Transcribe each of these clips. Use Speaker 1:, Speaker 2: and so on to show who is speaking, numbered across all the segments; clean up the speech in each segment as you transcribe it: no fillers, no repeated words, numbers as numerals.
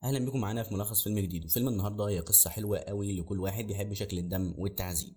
Speaker 1: اهلا بكم معانا في ملخص فيلم جديد. وفيلم النهارده هي قصه حلوه قوي لكل واحد بيحب شكل الدم والتعذيب.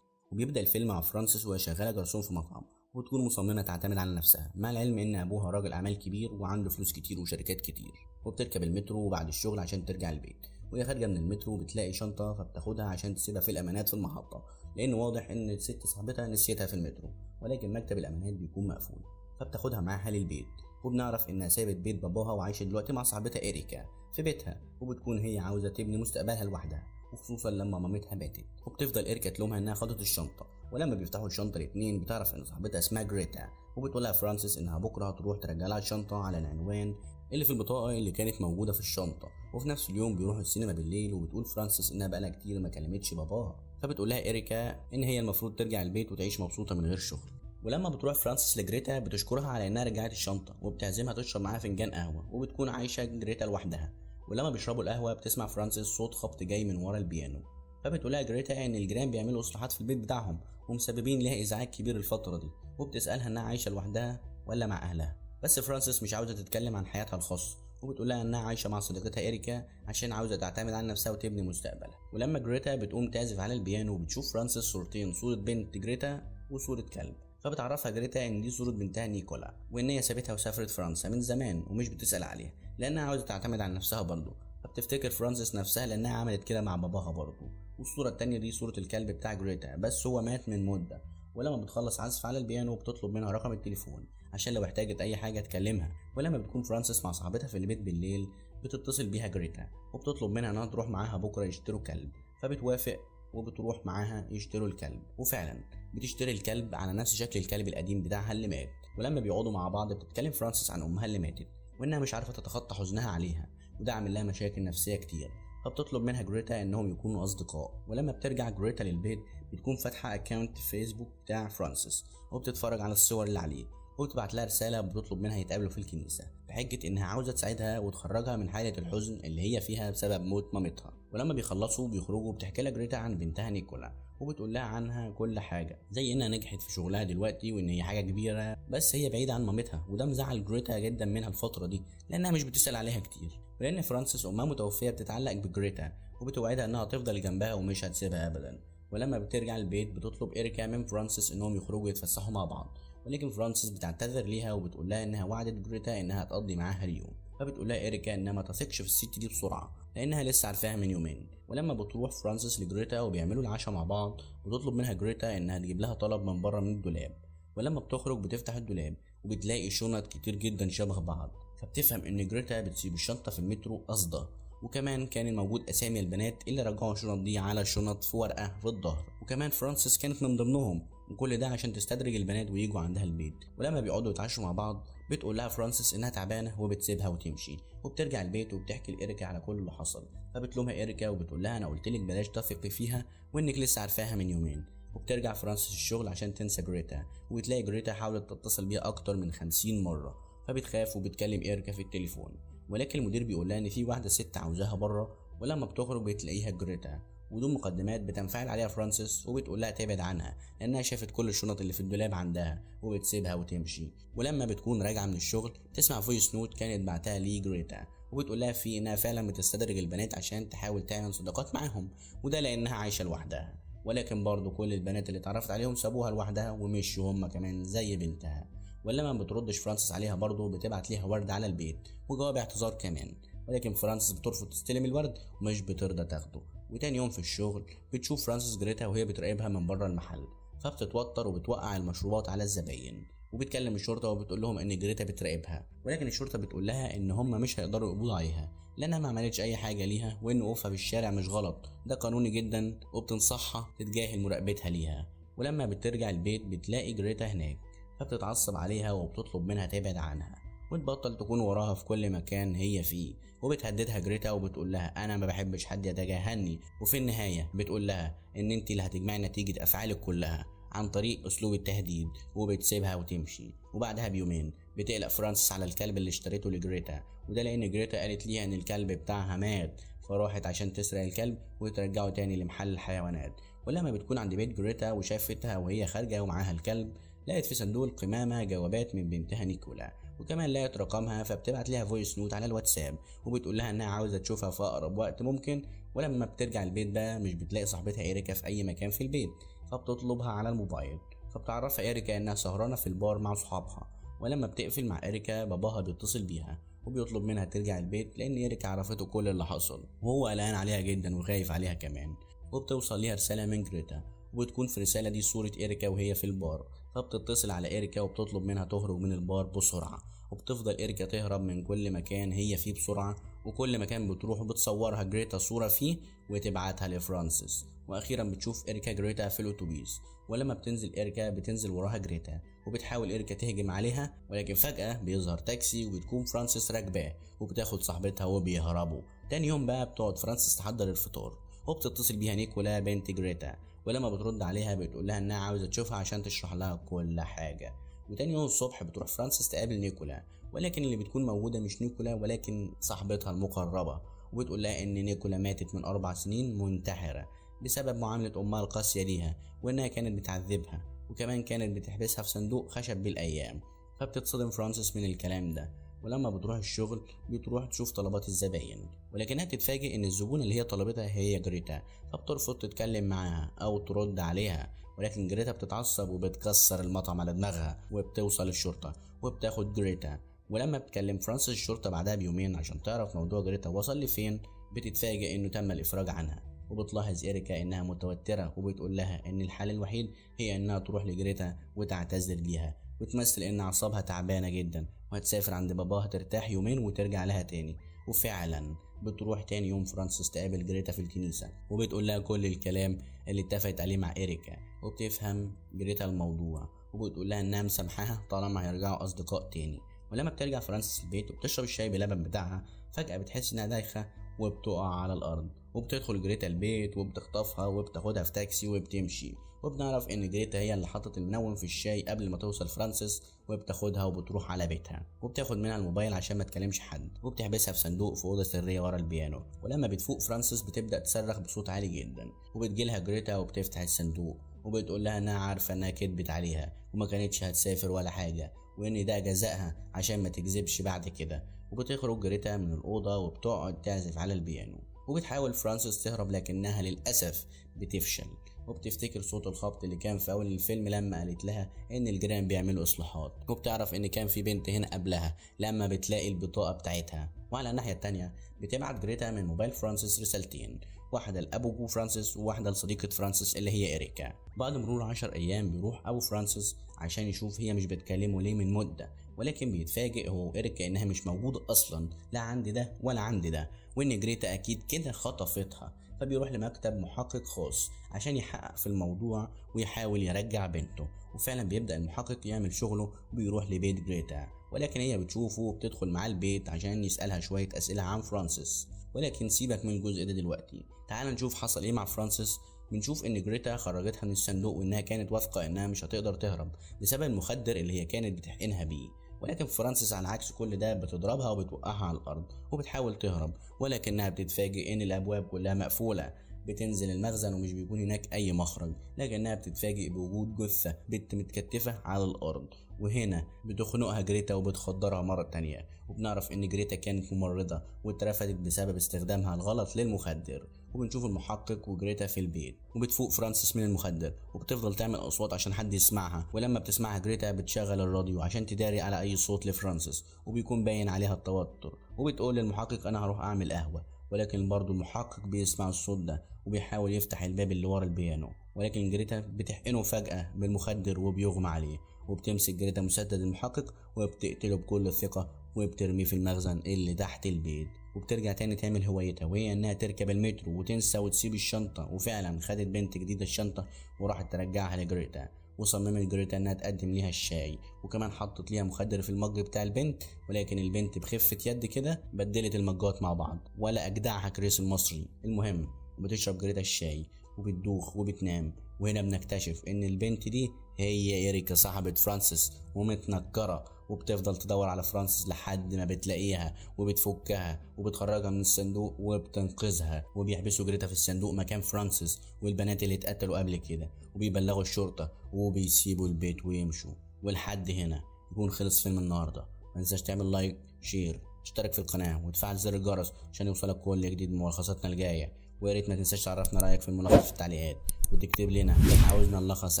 Speaker 1: وبيبدا الفيلم مع فرانسيس وهي شغاله جرسون في مطعم، وتكون مصممه تعتمد على نفسها مع العلم ان ابوها راجل اعمال كبير وعنده فلوس كتير وشركات كتير. وبتركب المترو بعد الشغل عشان ترجع البيت، وهي خارجه من المترو بتلاقي شنطه فبتاخدها عشان تسيبها في الامانات في المحطه، لان واضح ان الست صاحبتها نسيتها في المترو، ولكن مكتب الامانات بيكون مقفول فبتاخدها معاها للبيت. وبنعرف انها سابت بيت باباها وعايشه دلوقتي مع صاحبتها إريكا في بيتها، وبتكون هي عاوزه تبني مستقبلها لوحدها، وخصوصا لما مامتها ماتت. وبتفضل إريكا تلومها انها خدت الشنطه، ولما بيفتحوا الشنطه الاتنين بتعرف ان صاحبتها اسمها جريتا، وبتقولها فرانسيس انها بكره هتروح ترجع لها الشنطه على العنوان اللي في البطاقه اللي كانت موجوده في الشنطه. وفي نفس اليوم بيروحوا السينما بالليل، وبتقول فرانسيس انها بقالها كتير ما كلمتش باباها، فبتقول لها إريكا ان هي المفروض ترجع البيت وتعيش مبسوطه من غير شغل. ولما بتروح فرانسيس لجريتا بتشكرها على انها رجعت الشنطه، وبتعزمها تشرب معاها فنجان قهوه، وبتكون عايشه جريتا لوحدها. ولما بيشربوا القهوه بتسمع فرانسيس صوت خبط جاي من ورا البيانو، فبتقولها جريتا ان الجيران بيعملوا اصلاحات في البيت بتاعهم ومسببين ليها ازعاج كبير الفتره دي، وبتسالها انها عايشه لوحدها ولا مع اهلها. بس فرانسيس مش عاوزه تتكلم عن حياتها الخاصه، وبتقولها انها عايشه مع صديقتها إريكا عشان عاوزه تعتمد على نفسها وتبني مستقبلها. ولما جريتا بتقوم تعزف على البيانو بتشوف فرانسيس صورتين، صوره بنت جريتا وصوره كلب، فبتعرفها جريتا ان دي صورة بنتها نيكولا، وان هي سابتها وسافرت فرنسا من زمان ومش بتسأل عليها لانها عاوزة تعتمد على نفسها برضه. فبتفتكر فرانسيس نفسها لانها عملت كده مع باباها برضه. والصورة التانية دي صورة الكلب بتاع جريتا، بس هو مات من مدة. ولما بتخلص عزف على البيانو بتطلب منها رقم التليفون عشان لو احتاجت اي حاجة تكلمها. ولما بتكون فرانسيس مع صاحبتها في البيت بالليل بتتصل بيها جريتا وبتطلب منها انها تروح معاها بكرة يشتروا كلب، فبتوافق وبتروح معاها يشتروا الكلب. وفعلا بتشتري الكلب على نفس شكل الكلب القديم بتاعها اللي مات. ولما بيقعدوا مع بعض بتتكلم فرانسيس عن امها اللي ماتت، وانها مش عارفه تتخطى حزنها عليها، وده عامل لها مشاكل نفسيه كتير. فبتطلب منها جريتا انهم يكونوا اصدقاء. ولما بترجع جريتا للبيت بتكون فاتحه اكونت فيسبوك بتاع فرانسيس وبتتفرج على الصور اللي عليه، وبتبعت لها رساله بتطلب منها يتقابلوا في الكنيسه بحجه انها عاوزه تساعدها وتخرجها من حاله الحزن اللي هي فيها بسبب موت مامتها. ولما بيخلصوا بيخرجوا بتحكي لها جريتا عن بنتها نيكولا، وبتقول لها عنها كل حاجه، زي انها نجحت في شغلها دلوقتي وان هي حاجه كبيره، بس هي بعيده عن مامتها، وده مزعل جريتا جدا منها الفتره دي لانها مش بتسال عليها كتير. ولان فرانسيس امها متوفيه بتتعلق بجريتا وبتوعدها انها تفضل جنبها ومش هتسيبها ابدا. ولما بترجع البيت بتطلب إريكا من فرانسيس انهم يخرجوا يتفسحوا مع بعض، ولكن فرانسيس بتعتذر ليها وبتقول لها انها وعدت جريتا انها تقضي معاها اليوم. فبتقول لها إريكا انها ما تثقش في الست دي بسرعه لانها لسه عارفاها من يومين. ولما بتروح فرانسيس لجريتا وبيعملوا العشاء مع بعض بتطلب منها جريتا انها تجيب لها طلب من بره من الدولاب. ولما بتخرج بتفتح الدولاب وبتلاقي شنط كتير جدا شبه بعض، فبتفهم ان جريتا بتسيب الشنطه في المترو قصده. وكمان كان موجود اسامي البنات اللي رجعوا الشنط دي على شنط في ورقه في الظهر، وكمان فرانسيس كانت من ضمنهم، وكل ده عشان تستدرج البنات ويجوا عندها البيت. ولما بيقعدوا يتعشوا مع بعض بتقول لها فرانسيس انها تعبانه وبتسيبها وتمشي، وبترجع البيت وبتحكي لإريكا على كل اللي حصل. فبتلومها إريكا وبتقول لها انا قلت لك بلاش تثقي فيها وانك لسه عارفاها من يومين. وبترجع فرانسيس الشغل عشان تنسى جريتا، وبتلاقي جريتا حاولت تتصل بيها اكتر من 50 مره، فبتخاف وبتكلم إريكا في التليفون، ولكن المدير بيقول لها ان في واحده ست عاوزاها بره. ولما بتخرج بتلاقيها جريتا، ودون مقدمات بتنفعل عليها فرانسيس وبتقول لها تبعد عنها لانها شافت كل الشنط اللي في الدولاب عندها، وبتسيبها وتمشي. ولما بتكون راجعه من الشغل تسمع فويس نوت كانت بعتها لي جريتا، وبتقول لها فيه انها فعلا بتستدرج البنات عشان تحاول تعمل صداقات معاهم، وده لانها عايشه لوحدها. ولكن برضه كل البنات اللي اتعرفت عليهم سابوها لوحدها ومشوا هما كمان زي بنتها. ولما ما بتردش فرانسيس عليها برضه بتبعت ليها ورد على البيت وجواب اعتذار كمان، ولكن فرانسيس بترفض تستلم الورد ومش بترضى تاخده. وتاني يوم في الشغل بتشوف فرانسيس جريتا وهي بتراقبها من بره المحل، فبتتوتر وبتوقع المشروبات على الزباين، وبتكلم الشرطه وبتقول لهم ان جريتا بتراقبها. ولكن الشرطه بتقول لها ان هم مش هيقدروا يقبضوا عليها لانها ما عملتش اي حاجه ليها، وان وقوفها في الشارع مش غلط، ده قانوني جدا، وبتنصحها تتجاهل مراقبتها ليها. ولما بترجع البيت بتلاقي جريتا هناك، فبتتعصب عليها وبتطلب منها تبعد عنها وتبطل تكون وراها في كل مكان هي فيه. وبتهددها جريتا وبتقول لها انا ما بحبش حد يتجاهلني، وفي النهايه بتقول لها ان انت اللي هتجمعي نتيجه افعالك كلها عن طريق اسلوب التهديد، وبتسيبها وتمشي. وبعدها بيومين بتقلق فرانسيس على الكلب اللي اشتريته لجريتا، وده لان جريتا قالت ليها ان الكلب بتاعها مات، فراحت عشان تسرق الكلب وترجعه تاني لمحل الحيوانات. ولما بتكون عند بيت جريتا وشافتها وهي خارجه ومعاها الكلب، لقت في صندوق القمامه جوابات من بنتها نيكولا، وكمان لقت رقمها، فبتبعت لها فويس نوت على الواتساب وبتقول لها انها عاوزه تشوفها في اقرب وقت ممكن. ولما بترجع البيت بقى مش بتلاقي صاحبتها إيريكا في اي مكان في البيت، فبتطلبها على الموبايل، فبتعرفها إيريكا انها سهرانه في البار مع صحابها. ولما بتقفل مع إيريكا باباها بيتصل بيها وبيطلب منها ترجع البيت لان إيريكا عرفته كل اللي حصل، وهو قلقان عليها جدا وخايف عليها كمان. وبتوصل ليها رساله من جريتا، وبتكون في الرساله دي صوره إيريكا وهي في البار، فبتتصل على إيريكا وبتطلب منها تهرب من البار بسرعه. وبتفضل إيريكا تهرب من كل مكان هي فيه بسرعه، وكل مكان بتروح بتصورها جريتا صوره فيه وتبعتها لفرانسيس. واخيرا بتشوف إيريكا جريتا في الاتوبيس، ولما بتنزل إيريكا بتنزل وراها جريتا، وبتحاول إيريكا تهجم عليها، ولكن فجأة بيظهر تاكسي وبتكون فرانسيس راكباه وبتاخد صاحبتها وبيهربوا. تاني يوم بقى بتقعد فرانسيس تحضر الفطار، وبتتصل بيها نيكولا بنت جريتا، ولما بترد عليها بتقول لها انها عاوزه تشوفها عشان تشرح لها كل حاجه. وتاني يوم الصبح بتروح فرانسيس تقابل نيكولا، ولكن اللي بتكون موجوده مش نيكولا ولكن صاحبتها المقربه، وبتقول لها ان نيكولا ماتت من 4 سنين منتحره بسبب معامله امها القاسيه ليها، وانها كانت بتعذبها وكمان كانت بتحبسها في صندوق خشب بالايام. فبتتصدم فرانسيس من الكلام ده، ولما بتروح الشغل بتروح تشوف طلبات الزباين، ولكنها تتفاجئ ان الزبونة اللي هي طلبتها هي جريتا، فبترفض تتكلم معاها او ترد عليها. ولكن جريتا بتتعصب وبتكسر المطعم على دماغها، وبتوصل الشرطة وبتاخد جريتا. ولما بتكلم فرانسيس الشرطة بعدها بيومين عشان تعرف موضوع جريتا وصل لفين، بتتفاجئ انه تم الافراج عنها. وبتلاحظ إيريكا انها متوترة وبتقول لها ان الحل الوحيد هي انها تروح لجريتا وتعتذر ليها، وتمثل ان اعصابها تعبانة جدا وهتسافر عند باباها ترتاح يومين وترجع لها تاني. وفعلا بتروح تاني يوم فرانسيس تقابل جريتا في الكنيسة، وبتقول لها كل الكلام اللي اتفقت عليه مع إيريكا، وبتفهم جريتا الموضوع وبتقول لها انها مسامحاها طالما هيرجعوا اصدقاء تاني. ولما بترجع فرانسيس البيت وبتشرب الشاي بلبن بتاعها، فجأة بتحس انها دايخة وبتقع على الارض، وبتدخل جريتا البيت وبتخطفها وبتاخدها في تاكسي وبتمشي. وبنعرف ان جريتا هي اللي حطت المنوم في الشاي قبل ما توصل فرانسيس، وبتاخدها وبتروح على بيتها وبتاخد منها الموبايل عشان ما تكلمش حد، وبتحبسها في صندوق في اوضه سريه ورا البيانو. ولما بتفوق فرانسيس بتبدا تصرخ بصوت عالي جدا، وبتجيلها جريتا وبتفتح الصندوق وبتقول لها انها عارفه انها كدبت عليها وما كانتش هتسافر ولا حاجه، وان ده جزائها عشان ما تكذبش بعد كده. وبتخرج جريتا من الاوضه وبتقعد تعزف على البيانو، وبتحاول فرانسيس تهرب لكنها للاسف بتفشل. وبتفتكر صوت الخبط اللي كان في اول الفيلم لما قالت لها ان الجيران بيعملوا اصلاحات، وبتعرف ان كان في بنت هنا قبلها لما بتلاقي البطاقه بتاعتها. وعلى الناحيه التانيه بتبعت جريتا من موبايل فرانسيس رسالتين، واحده لابو فرانسيس وواحده لصديقه فرانسيس اللي هي إيريكا. بعد مرور 10 ايام بيروح ابو فرانسيس عشان يشوف هي مش بتكلمه ليه من مده، ولكن بيتفاجئ هو وإيريكا انها مش موجوده اصلا، لا عند ده ولا عند ده، وان جريتا اكيد كده خطفتها. فبيروح لمكتب محقق خاص عشان يحقق في الموضوع ويحاول يرجع بنته. وفعلا بيبدأ المحقق يعمل شغله وبيروح لبيت جريتا، ولكن هي بتشوفه وبتدخل معاه البيت عشان يسألها شوية أسئلة عن فرانسيس. ولكن سيبك من الجزء ده دلوقتي، تعال نشوف حصل ايه مع فرانسيس. بنشوف ان جريتا خرجتها من الصندوق وانها كانت واثقة انها مش هتقدر تهرب بسبب المخدر اللي هي كانت بتحقنها بيه، ولكن فرانسيس على عكس كل ده بتضربها وبتوقعها على الارض وبتحاول تهرب، ولكنها بتتفاجئ ان الابواب كلها مقفوله. بتنزل المخزن ومش بيكون هناك اي مخرج، لكنها بتتفاجئ بوجود جثه بنت متكتفه على الارض، وهنا بتخنقها جريتا وبتخدرها مره تانية. وبنعرف ان جريتا كانت ممرضه واترفدت بسبب استخدامها الغلط للمخدر. وبنشوف المحقق وجريتا في البيت، وبتفوق فرانسيس من المخدر وبتفضل تعمل اصوات عشان حد يسمعها، ولما بتسمعها جريتا بتشغل الراديو عشان تداري على اي صوت لفرانسيس، وبيكون باين عليها التوتر. وبتقول للمحقق انا هروح اعمل قهوه، ولكن برضه المحقق بيسمع الصوت ده وبيحاول يفتح الباب اللي ورا البيانو، ولكن جريتا بتحقنه فجأة بالمخدر وبيغمى عليه. وبتمسك جريتا مسدد المحقق وبتقتله بكل ثقة وبترميه في المخزن اللي تحت البيت. وبترجع تاني تعمل هوايتها وهي انها تركب المترو وتنسى وتسيب الشنطة، وفعلا خدت بنت جديدة الشنطة وراحت ترجعها لجريتا. وصممت جريتا انها تقدم ليها الشاي، وكمان حطت ليها مخدر في المج بتاع البنت، ولكن البنت بخفة يد كده بدلت المجات مع بعض، ولا اجدعها كريس المصري. المهم بتشرب جريتا الشاي وبتدوخ وبتنام، وهنا بنكتشف ان البنت دي هي إريكا صاحبة فرانسيس ومتنكرة، وبتفضل تدور على فرانسيس لحد ما بتلاقيها وبتفكها وبتخرجها من الصندوق وبتنقذها، وبيحبسوا جريتا في الصندوق مكان فرانسيس والبنات اللي اتقتلوا قبل كده، وبيبلغوا الشرطة وبيسيبوا البيت ويمشوا. ولحد هنا يكون خلص فيلم النهارده. متنساش تعمل لايك، شير، اشترك في القناة وتفعل زر الجرس عشان يوصلك كل جديد من ملخصاتنا الجاية. ويا ريت ما تنساش تعرفنا رأيك في الملخص في التعليقات، وتكتب لنا عاوزنا نلخص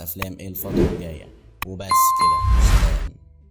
Speaker 1: افلام ايه الفترة الجاية. وبس كده.